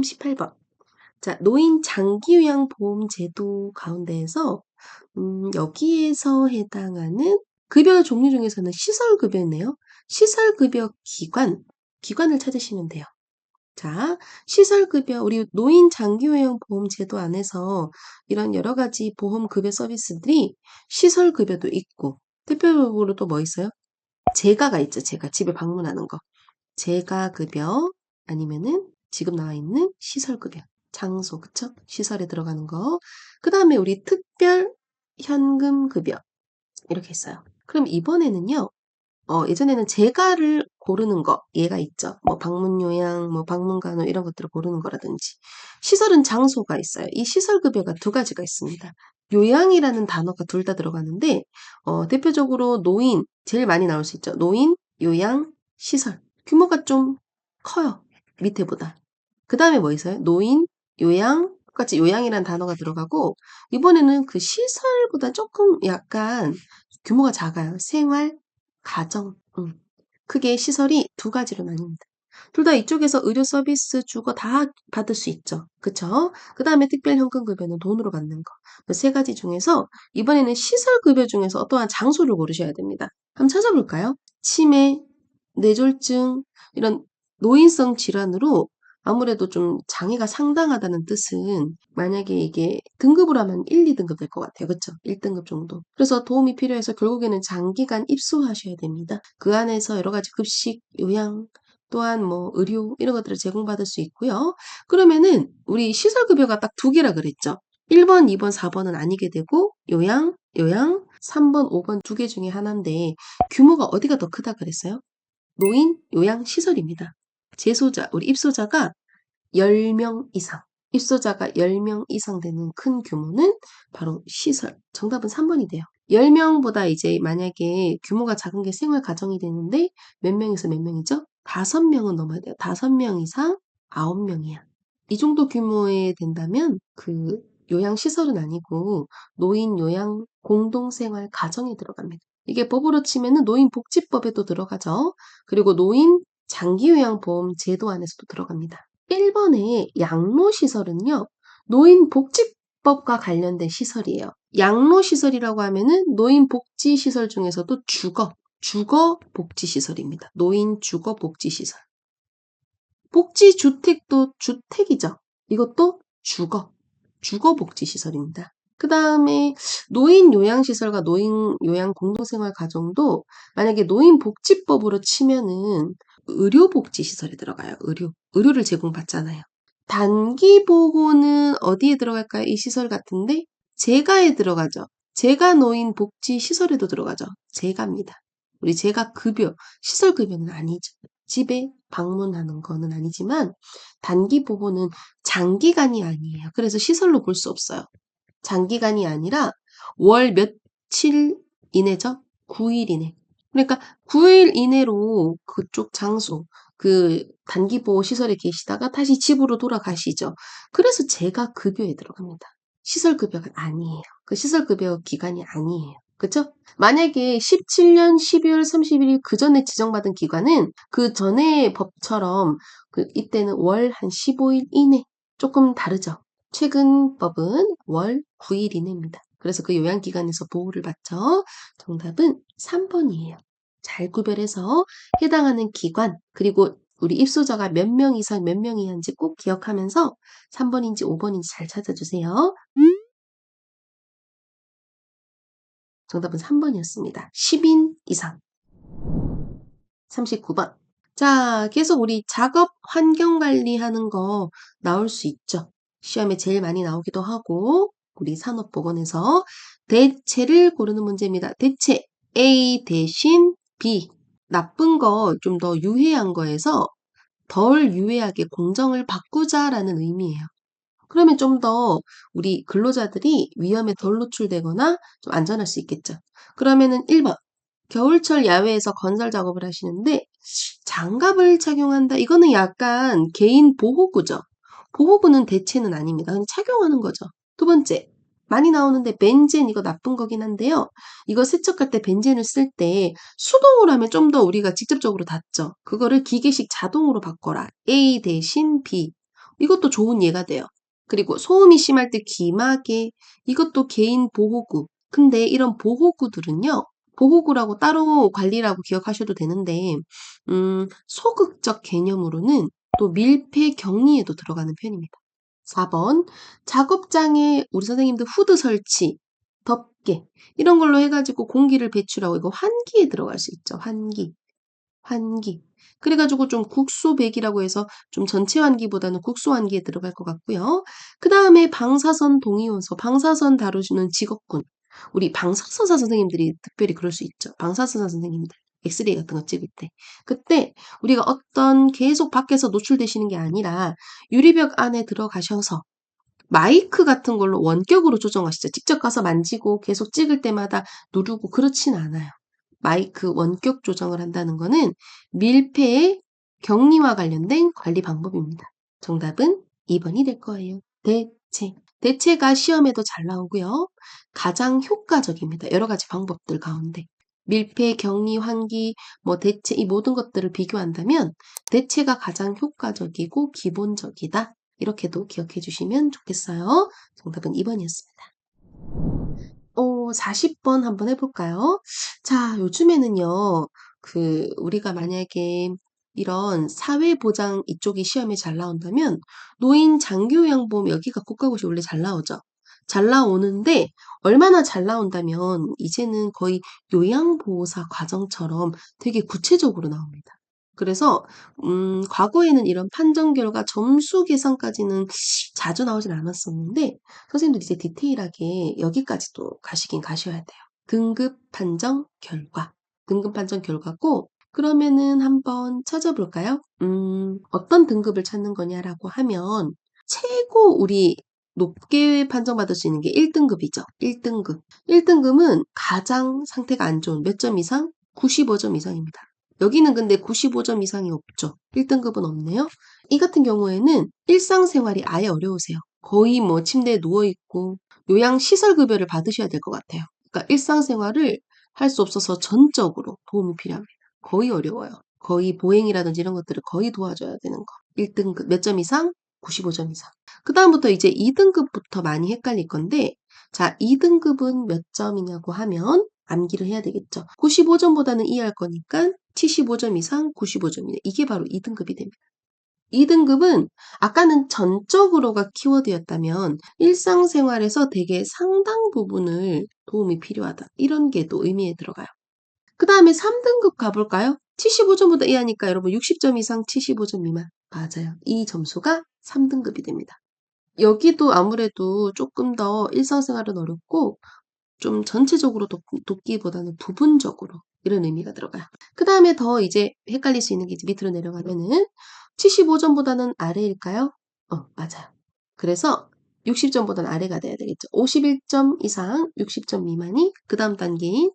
38번. 자, 노인 장기요양보험제도 가운데에서 여기에서 해당하는 급여 종류 중에서는 시설급여네요. 시설급여 기관을 찾으시면 돼요. 자, 시설급여, 우리 노인 장기요양보험제도 안에서 이런 여러 가지 보험급여 서비스들이 시설급여도 있고, 대표적으로 또 뭐 있어요? 재가가 있죠. 재가, 집에 방문하는 거. 재가급여, 아니면은 지금 나와 있는 시설급여. 장소, 그쵸? 시설에 들어가는 거. 그 다음에 우리 특별 현금급여. 이렇게 있어요. 그럼 이번에는요, 예전에는 재가를 고르는 거, 얘가 있죠. 뭐 방문요양, 뭐 방문간호 이런 것들을 고르는 거라든지. 시설은 장소가 있어요. 이 시설급여가 두 가지가 있습니다. 요양이라는 단어가 둘 다 들어가는데, 대표적으로 노인, 제일 많이 나올 수 있죠. 노인, 요양, 시설. 규모가 좀 커요. 밑에보다. 그 다음에 뭐 있어요? 노인, 요양, 똑같이 요양이라는 단어가 들어가고, 이번에는 그 시설보다 조금 약간 규모가 작아요. 생활, 가정, 크게 시설이 두 가지로 나뉩니다. 둘 다 이쪽에서 의료 서비스 주거 다 받을 수 있죠. 그쵸? 그 다음에 특별현금급여는 돈으로 받는 거. 그 세 가지 중에서 이번에는 시설급여 중에서 어떠한 장소를 고르셔야 됩니다. 한번 찾아볼까요? 치매, 뇌졸중, 이런 노인성 질환으로 아무래도 좀 장애가 상당하다는 뜻은 만약에 이게 등급으로 하면 1, 2등급 될 것 같아요. 그쵸? 1등급 정도. 그래서 도움이 필요해서 결국에는 장기간 입소하셔야 됩니다. 그 안에서 여러 가지 급식, 요양, 또한 뭐 의료 이런 것들을 제공받을 수 있고요. 그러면은 우리 시설급여가 딱 두 개라 그랬죠. 1번, 2번, 4번은 아니게 되고 요양, 3번, 5번 두 개 중에 하나인데 규모가 어디가 더 크다 그랬어요? 노인 요양시설입니다. 재소자, 우리 입소자가 10명 이상, 입소자가 10명 이상 되는 큰 규모는 바로 시설. 정답은 3번이 돼요. 10명보다 이제 만약에 규모가 작은 게 생활 가정이 되는데 몇 명에서 몇 명이죠? 5명은 넘어야 돼요. 5명 이상 9명이야. 이 정도 규모에 된다면 그 요양시설은 아니고 노인 요양 공동생활 가정에 들어갑니다. 이게 법으로 치면은 노인복지법에도 들어가죠. 그리고 노인 장기요양보험 제도 안에서도 들어갑니다. 1번의 양로시설은요, 노인복지법과 관련된 시설이에요. 양로시설이라고 하면은 노인복지시설 중에서도 주거복지시설입니다. 노인 주거복지시설. 복지주택도 주택이죠. 이것도 주거복지시설입니다. 그 다음에 노인요양시설과 노인요양공동생활 가정도 만약에 노인복지법으로 치면은 의료복지시설에 들어가요. 의료를 제공받잖아요. 단기보호는 어디에 들어갈까요? 이 시설 같은데 재가에 들어가죠. 재가 노인복지시설에도 들어가죠. 재가입니다. 우리 재가급여, 시설급여는 아니죠. 집에 방문하는 거는 아니지만 단기보호는 장기간이 아니에요. 그래서 시설로 볼 수 없어요. 장기간이 아니라 월 며칠 이내죠? 9일 이내. 그러니까 9일 이내로 그쪽 장소, 그 단기보호 시설에 계시다가 다시 집으로 돌아가시죠. 그래서 제가 급여에 들어갑니다. 시설급여가 아니에요. 그 시설급여 기간이 아니에요. 그쵸? 만약에 17년 12월 31일 그 전에 지정받은 기간은 그 전에 법처럼 이때는 월 한 15일 이내. 조금 다르죠? 최근 법은 월 9일 이내입니다. 그래서 그 요양기관에서 보호를 받죠. 정답은 3번이에요. 잘 구별해서 해당하는 기관, 그리고 우리 입소자가 몇 명 이상 몇 명 이하인지 꼭 기억하면서 3번인지 5번인지 잘 찾아주세요. 정답은 3번이었습니다. 10인 이상. 39번. 자, 계속 우리 작업 환경 관리하는 거 나올 수 있죠. 시험에 제일 많이 나오기도 하고 우리 산업보건에서 대체를 고르는 문제입니다. 대체 A 대신 B. 나쁜 거 좀 더 유해한 거에서 덜 유해하게 공정을 바꾸자라는 의미예요. 그러면 좀 더 우리 근로자들이 위험에 덜 노출되거나 좀 안전할 수 있겠죠. 그러면은 1번. 겨울철 야외에서 건설 작업을 하시는데 장갑을 착용한다. 이거는 약간 개인 보호구죠. 보호구는 대체는 아닙니다. 그냥 착용하는 거죠. 두 번째, 많이 나오는데 벤젠 이거 나쁜 거긴 한데요. 이거 세척할 때 벤젠을 쓸 때 수동으로 하면 좀 더 우리가 직접적으로 닿죠. 그거를 기계식 자동으로 바꿔라. A 대신 B. 이것도 좋은 예가 돼요. 그리고 소음이 심할 때 귀마개, 이것도 개인 보호구. 근데 이런 보호구들은요, 보호구라고 따로 관리라고 기억하셔도 되는데, 소극적 개념으로는 또 밀폐 격리에도 들어가는 편입니다. 4번, 작업장에 우리 선생님들 후드 설치, 덮개, 이런 걸로 해가지고 공기를 배출하고, 이거 환기에 들어갈 수 있죠. 환기. 환기. 그래가지고 좀 국소배기라고 해서 좀 전체 환기보다는 국소 환기에 들어갈 것 같고요. 그 다음에 방사선 동위원소, 방사선 다루시는 직업군. 우리 방사선사 선생님들이 특별히 그럴 수 있죠. 방사선사 선생님들. 엑스레이 같은 거 찍을 때. 그때 우리가 어떤 계속 밖에서 노출되시는 게 아니라 유리벽 안에 들어가셔서 마이크 같은 걸로 원격으로 조정하시죠. 직접 가서 만지고 계속 찍을 때마다 누르고 그렇진 않아요. 마이크 원격 조정을 한다는 거는 밀폐의 격리와 관련된 관리 방법입니다. 정답은 2번이 될 거예요. 대체. 대체가 시험에도 잘 나오고요. 가장 효과적입니다. 여러 가지 방법들 가운데. 밀폐, 격리, 환기, 대체 이 모든 것들을 비교한다면 대체가 가장 효과적이고 기본적이다. 이렇게도 기억해 주시면 좋겠어요. 정답은 2번이었습니다. 40번 한번 해볼까요? 자, 요즘에는요, 우리가 만약에 이런 사회보장 이쪽이 시험에 잘 나온다면, 노인 장기요양보험 여기가 국가고시 원래 잘 나오죠. 잘 나오는데, 얼마나 잘 나온다면, 이제는 거의 요양보호사 과정처럼 되게 구체적으로 나옵니다. 그래서 과거에는 이런 판정 결과 점수 계산까지는 자주 나오진 않았었는데 선생님들 이제 디테일하게 여기까지도 가시긴 가셔야 돼요. 등급 판정 결과. 등급 판정 결과고 그러면은 한번 찾아볼까요? 어떤 등급을 찾는 거냐라고 하면 최고 우리 높게 판정받을 수 있는 게 1등급이죠. 1등급. 1등급은 가장 상태가 안 좋은 몇 점 이상? 95점 이상입니다. 여기는 근데 95점 이상이 없죠. 1등급은 없네요. 이 같은 경우에는 일상생활이 아예 어려우세요. 거의 침대에 누워있고 요양시설급여를 받으셔야 될 것 같아요. 그러니까 일상생활을 할 수 없어서 전적으로 도움이 필요합니다. 거의 어려워요. 거의 보행이라든지 이런 것들을 거의 도와줘야 되는 거. 1등급 몇 점 이상? 95점 이상. 그 다음부터 이제 2등급부터 많이 헷갈릴 건데 자, 2등급은 몇 점이냐고 하면 암기를 해야 되겠죠. 95점보다는 이해할 거니까 75점 이상 95점이네. 이게 바로 2등급이 됩니다. 2등급은 아까는 전적으로가 키워드였다면 일상생활에서 되게 상당 부분을 도움이 필요하다. 이런 게 또 의미에 들어가요. 그 다음에 3등급 가볼까요? 75점보다 이하니까 여러분 60점 이상 75점 미만. 맞아요. 이 점수가 3등급이 됩니다. 여기도 아무래도 조금 더 일상생활은 어렵고 좀 전체적으로 돕기보다는 부분적으로 이런 의미가 들어가요. 그 다음에 더 이제 헷갈릴 수 있는 게 이제 밑으로 내려가면은 75점보다는 아래일까요? 맞아요. 그래서 60점보다는 아래가 돼야 되겠죠. 51점 이상 60점 미만이 그 다음 단계인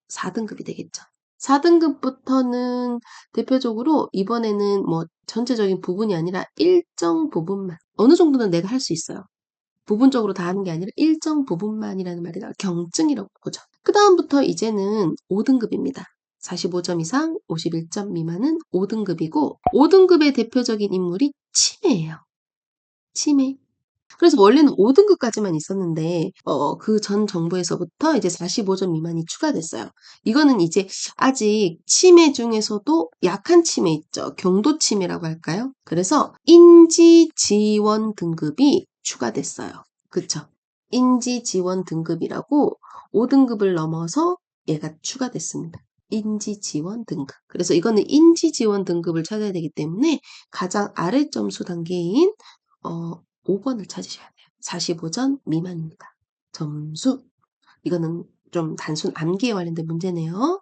4등급이 되겠죠. 4등급부터는 대표적으로 이번에는 전체적인 부분이 아니라 일정 부분만 어느 정도는 내가 할 수 있어요. 부분적으로 다 하는 게 아니라 일정 부분만이라는 말이 나와 경증이라고 보죠. 그 다음부터 이제는 5등급입니다. 45점 이상 51점 미만은 5등급이고 5등급의 대표적인 인물이 치매예요. 치매. 그래서 원래는 5등급까지만 있었는데 그 전 정부에서부터 이제 45점 미만이 추가됐어요. 이거는 이제 아직 치매 중에서도 약한 치매 있죠. 경도 치매라고 할까요? 그래서 인지 지원 등급이 추가됐어요. 그쵸? 인지 지원 등급이라고 5등급을 넘어서 얘가 추가됐습니다. 인지 지원 등급. 그래서 이거는 인지 지원 등급을 찾아야 되기 때문에 가장 아래 점수 단계인 5번을 찾으셔야 돼요. 45점 미만입니다. 점수. 이거는 좀 단순 암기에 관련된 문제네요.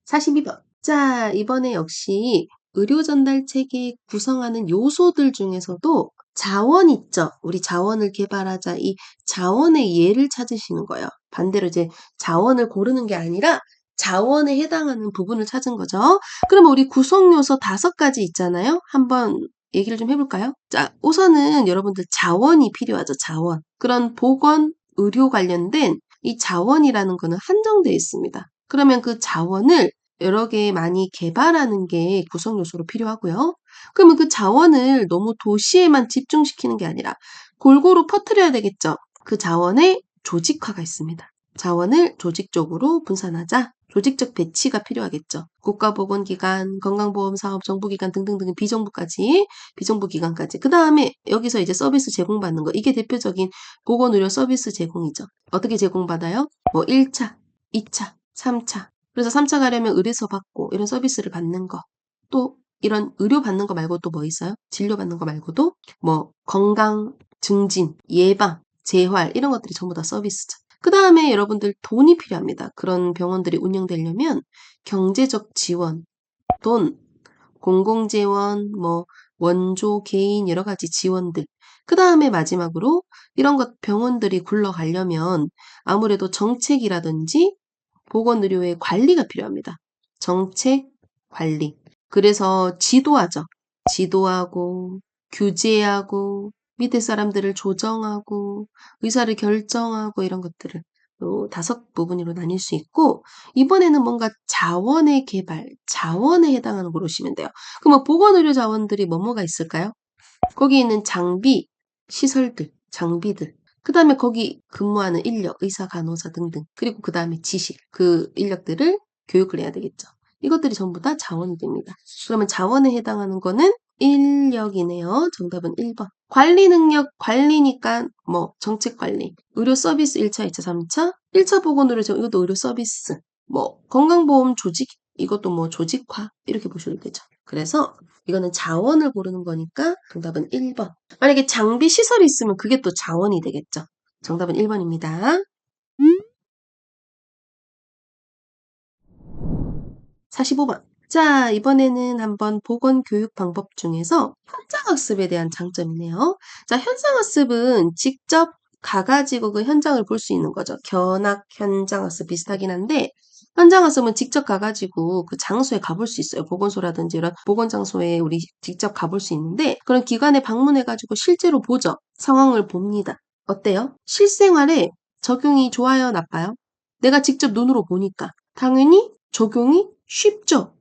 42번. 자, 이번에 역시 의료 전달 체계 구성하는 요소들 중에서도 자원 있죠. 우리 자원을 개발하자. 이 자원의 예를 찾으시는 거예요. 반대로 이제 자원을 고르는 게 아니라 자원에 해당하는 부분을 찾은 거죠. 그러면 우리 구성 요소 5가지 있잖아요. 한번 얘기를 좀 해볼까요? 자, 우선은 여러분들 자원이 필요하죠. 자원. 그런 보건, 의료 관련된 이 자원이라는 거는 한정되어 있습니다. 그러면 그 자원을 여러 개 많이 개발하는 게 구성 요소로 필요하고요. 그러면 그 자원을 너무 도시에만 집중시키는 게 아니라 골고루 퍼뜨려야 되겠죠. 그 자원의 조직화가 있습니다. 자원을 조직적으로 분산하자. 조직적 배치가 필요하겠죠. 국가보건기관, 건강보험사업, 정부기관 등등등 비정부기관까지. 그 다음에 여기서 이제 서비스 제공받는 거. 이게 대표적인 보건의료 서비스 제공이죠. 어떻게 제공받아요? 뭐 1차, 2차, 3차. 그래서 3차 가려면 의뢰서 받고 이런 서비스를 받는 거. 또 이런 의료 받는 거 말고 또 뭐 있어요? 진료 받는 거 말고도 뭐 건강 증진, 예방, 재활 이런 것들이 전부 다 서비스죠. 그 다음에 여러분들 돈이 필요합니다. 그런 병원들이 운영되려면 경제적 지원, 돈, 공공재원, 뭐 원조, 개인 여러 가지 지원들. 그 다음에 마지막으로 이런 것 병원들이 굴러가려면 아무래도 정책이라든지 보건의료의 관리가 필요합니다. 정책, 관리. 그래서 지도하죠. 지도하고, 규제하고, 밑에 사람들을 조정하고, 의사를 결정하고 이런 것들을 요 5부분으로 나뉠 수 있고 이번에는 뭔가 자원의 개발, 자원에 해당하는 걸 보시면 돼요. 그럼 보건의료 자원들이 뭐가 있을까요? 거기 있는 장비, 시설들, 장비들. 그 다음에 거기 근무하는 인력, 의사, 간호사 등등. 그리고 그 다음에 지식, 그 인력들을 교육을 해야 되겠죠. 이것들이 전부 다 자원이 됩니다. 그러면 자원에 해당하는 거는 인력이네요. 정답은 1번. 관리 능력, 관리니까 뭐 정책 관리, 의료 서비스 1차, 2차, 3차, 1차 보건의료 이것도 의료 서비스, 뭐 건강보험 조직, 이것도 뭐 조직화 이렇게 보셔도 되죠. 그래서 이거는 자원을 고르는 거니까 정답은 1번. 만약에 장비 시설이 있으면 그게 또 자원이 되겠죠. 정답은 1번입니다. 45번. 자, 이번에는 한번 보건교육 방법 중에서 현장학습에 대한 장점이네요. 자, 현장학습은 직접 가가지고 그 현장을 볼 수 있는 거죠. 견학 현장학습 비슷하긴 한데 현장학습은 직접 가가지고 그 장소에 가볼 수 있어요. 보건소라든지 이런 보건장소에 우리 직접 가볼 수 있는데 그런 기관에 방문해가지고 실제로 보죠. 상황을 봅니다. 어때요? 실생활에 적용이 좋아요, 나빠요? 내가 직접 눈으로 보니까 당연히 적용이 쉽죠.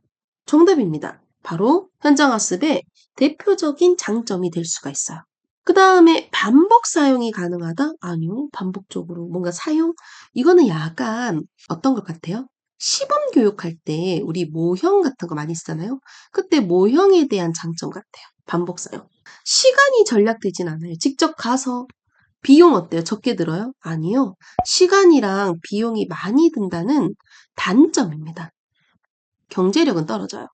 정답입니다. 바로 현장학습의 대표적인 장점이 될 수가 있어요. 그 다음에 반복 사용이 가능하다? 아니요. 반복적으로 뭔가 사용? 이거는 약간 어떤 것 같아요? 시범 교육할 때 우리 모형 같은 거 많이 쓰잖아요. 그때 모형에 대한 장점 같아요. 반복 사용. 시간이 절약되진 않아요. 직접 가서 비용 어때요? 적게 들어요? 아니요. 시간이랑 비용이 많이 든다는 단점입니다. 경제력은 떨어져요.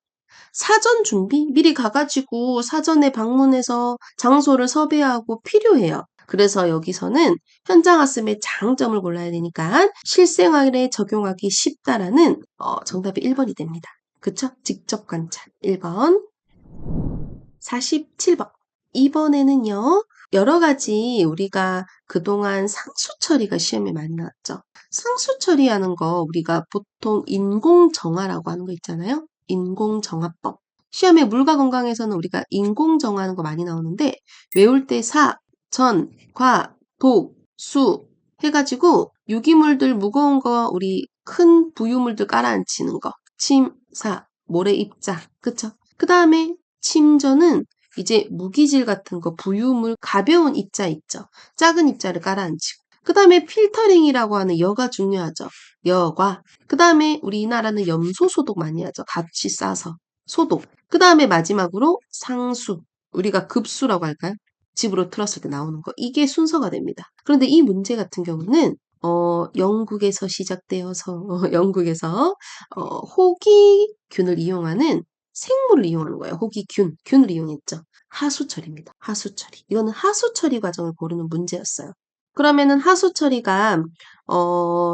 사전 준비? 미리 가가지고 사전에 방문해서 장소를 섭외하고 필요해요. 그래서 여기서는 현장학습의 장점을 골라야 되니까 실생활에 적용하기 쉽다라는 정답이 1번이 됩니다. 그쵸? 직접 관찰 1번. 47번. 이번에는요. 여러 가지 우리가 그동안 상수 처리가 시험에 많이 나왔죠. 상수 처리하는 거 우리가 보통 인공정화라고 하는 거 있잖아요. 인공정화법. 시험에 물과 건강에서는 우리가 인공정화하는 거 많이 나오는데 외울 때 사, 전, 과, 독, 수 해가지고 유기물들 무거운 거 우리 큰 부유물들 깔아앉히는 거. 침, 사, 모래 입자. 그쵸? 그 다음에 침전은 이제 무기질 같은 거 부유물 가벼운 입자 있죠. 작은 입자를 깔아앉히고. 그 다음에 필터링이라고 하는 여가 중요하죠. 여과. 그 다음에 우리나라는 염소 소독 많이 하죠. 같이 싸서 소독. 그 다음에 마지막으로 상수. 우리가 급수라고 할까요? 집으로 틀었을 때 나오는 거. 이게 순서가 됩니다. 그런데 이 문제 같은 경우는 영국에서 시작되어서 영국에서 호기균을 이용하는 생물을 이용하는 거예요. 호기균, 균을 이용했죠. 하수처리입니다. 하수처리. 이거는 하수처리 과정을 고르는 문제였어요. 그러면은 하수처리가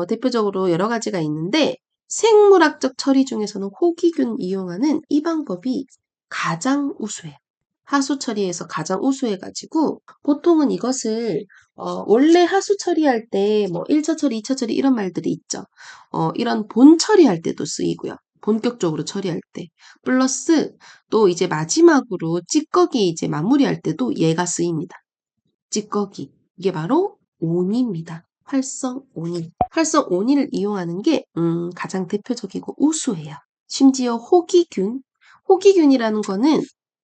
대표적으로 여러 가지가 있는데 생물학적 처리 중에서는 호기균 이용하는 이 방법이 가장 우수해요. 하수 처리에서 가장 우수해가지고 보통은 이것을 원래 하수 처리할 때 뭐 1차 처리, 2차 처리 이런 말들이 있죠. 이런 본 처리할 때도 쓰이고요. 본격적으로 처리할 때. 플러스 또 이제 마지막으로 찌꺼기 이제 마무리할 때도 얘가 쓰입니다. 찌꺼기. 이게 바로 온입니다. 활성 온일. 활성 온일을 이용하는 게 가장 대표적이고 우수해요. 심지어 호기균. 호기균이라는 거는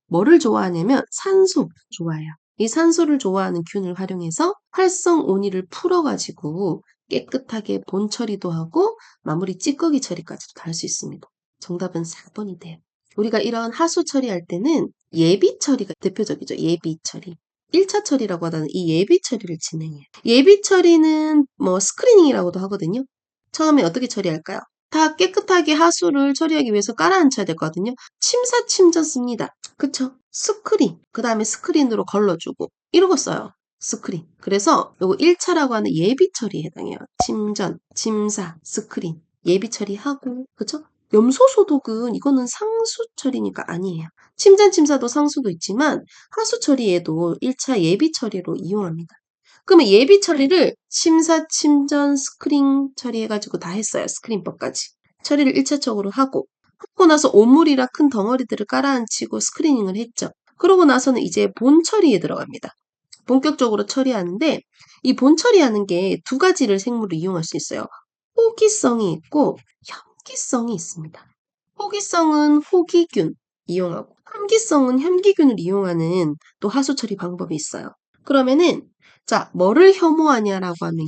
뭐를 좋아하냐면 산소 좋아해요. 이 산소를 좋아하는 균을 활용해서 활성온이를 풀어가지고 깨끗하게 본 처리도 하고 마무리 찌꺼기 처리까지도 다 할 수 있습니다. 정답은 4번이 돼요. 우리가 이런 하수 처리할 때는 예비 처리가 대표적이죠. 예비 처리. 1차 처리라고 하다는 이 예비 처리를 진행해요. 예비 처리는 뭐 스크리닝이라고도 하거든요. 처음에 어떻게 처리할까요? 다 깨끗하게 하수를 처리하기 위해서 깔아앉혀야 되거든요. 침사 침전 씁니다. 그쵸? 스크린. 그 다음에 스크린으로 걸러주고. 이러고 써요. 스크린. 그래서 요거 1차라고 하는 예비 처리에 해당해요. 침전, 침사, 스크린. 예비 처리하고. 그쵸? 염소 소독은 이거는 상수 처리니까 아니에요. 침전 침사도 상수도 있지만 하수 처리에도 1차 예비 처리로 이용합니다. 그러면 예비 처리를 침사, 침전, 스크린 처리해가지고 다 했어요. 스크린법까지. 처리를 1차적으로 하고 나서 오물이라 큰 덩어리들을 깔아앉히고 스크리닝을 했죠. 그러고 나서는 이제 본 처리에 들어갑니다. 본격적으로 처리하는데 이 본 처리하는 게 두 가지를 생물을 이용할 수 있어요. 호기성이 있고 혐기성이 있습니다. 호기성은 호기균 이용하고 혐기성은 혐기균을 이용하는 또 하수 처리 방법이 있어요. 그러면은 자, 뭐를 혐오하냐라고 하면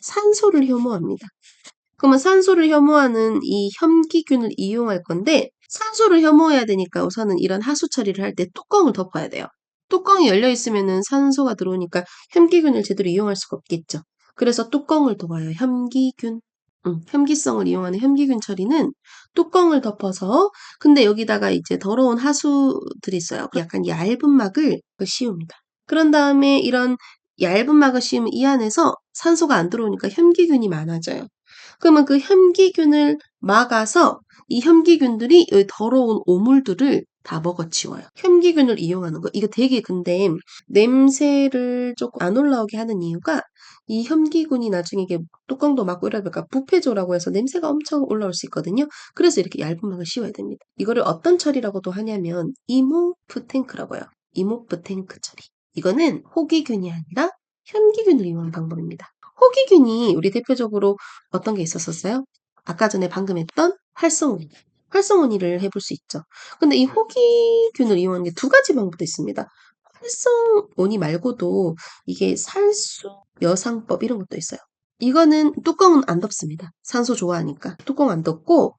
산소를 혐오합니다. 그러면 산소를 혐오하는 이 혐기균을 이용할 건데 산소를 혐오해야 되니까 우선은 이런 하수 처리를 할 때 뚜껑을 덮어야 돼요. 뚜껑이 열려 있으면은 산소가 들어오니까 혐기균을 제대로 이용할 수가 없겠죠. 그래서 뚜껑을 덮어요. 혐기균. 혐기성을 이용하는 혐기균 처리는 뚜껑을 덮어서 근데 여기다가 이제 더러운 하수들이 있어요. 약간 얇은 막을 씌웁니다. 그런 다음에 이런 얇은 막을 씌우면 이 안에서 산소가 안 들어오니까 혐기균이 많아져요. 그러면 그 혐기균을 막아서 이 혐기균들이 이 더러운 오물들을 다 먹어치워요. 혐기균을 이용하는 거. 이거 되게 근데 냄새를 조금 안 올라오게 하는 이유가 이 혐기균이 나중에 이게 뚜껑도 막고 이러니까 부패조라고 해서 냄새가 엄청 올라올 수 있거든요. 그래서 이렇게 얇은 막을 씌워야 됩니다. 이거를 어떤 처리라고도 하냐면 이모프 탱크라고 해요. 이모프 탱크 처리. 이거는 호기균이 아니라 혐기균을 이용하는 방법입니다. 호기균이 우리 대표적으로 어떤 게 있었었어요? 아까 전에 방금 했던 활성온이. 활성온이를 해볼 수 있죠. 근데 이 호기균을 이용하는 게 두 가지 방법도 있습니다. 활성온이 말고도 이게 살수 여상법 이런 것도 있어요. 이거는 뚜껑은 안 덮습니다. 산소 좋아하니까. 뚜껑 안 덮고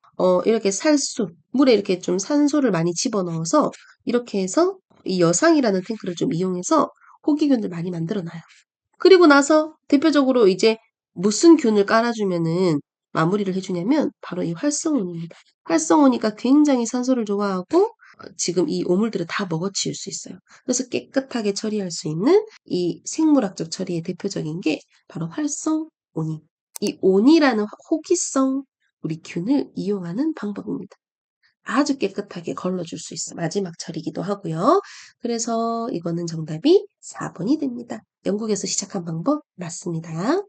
이렇게 살수 물에 이렇게 좀 산소를 많이 집어넣어서 이렇게 해서 이 여상이라는 탱크를 좀 이용해서 호기균을 많이 만들어 놔요. 그리고 나서 대표적으로 이제 무슨 균을 깔아주면은 마무리를 해주냐면 바로 이 활성온입니다. 활성온이가 굉장히 산소를 좋아하고 지금 이 오물들을 다 먹어치울 수 있어요. 그래서 깨끗하게 처리할 수 있는 이 생물학적 처리의 대표적인 게 바로 활성온이. 이 온이라는 호기성 우리 균을 이용하는 방법입니다. 아주 깨끗하게 걸러줄 수 있어. 마지막 처리기도 하고요. 그래서 이거는 정답이 4번이 됩니다. 영국에서 시작한 방법 맞습니다.